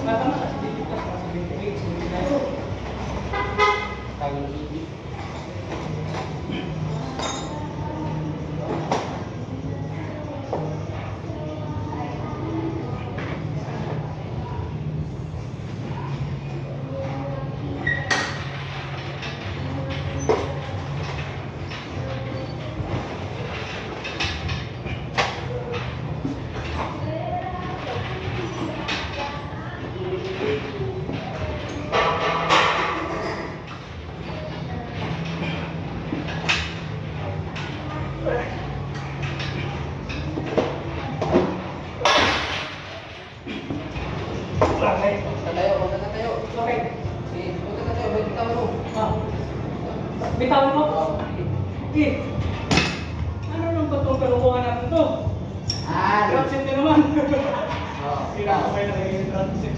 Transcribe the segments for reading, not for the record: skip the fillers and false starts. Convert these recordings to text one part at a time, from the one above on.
Matama, dito ka sa 78, 79. Tawag ibig. Okay. Tatayo, huwag ka tatayo. Okay. Sige, huwag ka tatayo, may bitawan mo. Ah. Bitawan mo? Oo. Eh. Ano nang batong kalukuhan natin to? Ah, Dropset na naman. Oo. Hirap ko kayo nagiging dropset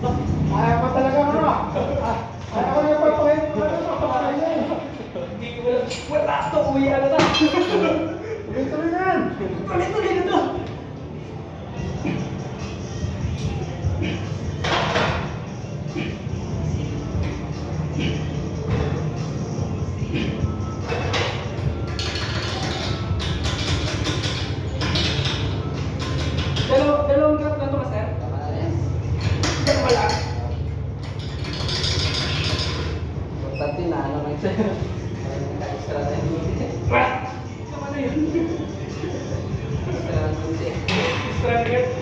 mo. Ayaw pa talaga mo, no? Ayaw ko na yung pagpahit mo. Hindi ko wala to. Uwi ano na. Tuloy-tuloy na yan. Tuloy-tuloy na to. Dalawang grab na to, master. Tama na yan. Dalawa lang. Importante na, ano may extra na yun. Wala. Tama na yun. Extra na yun. Extra na yun.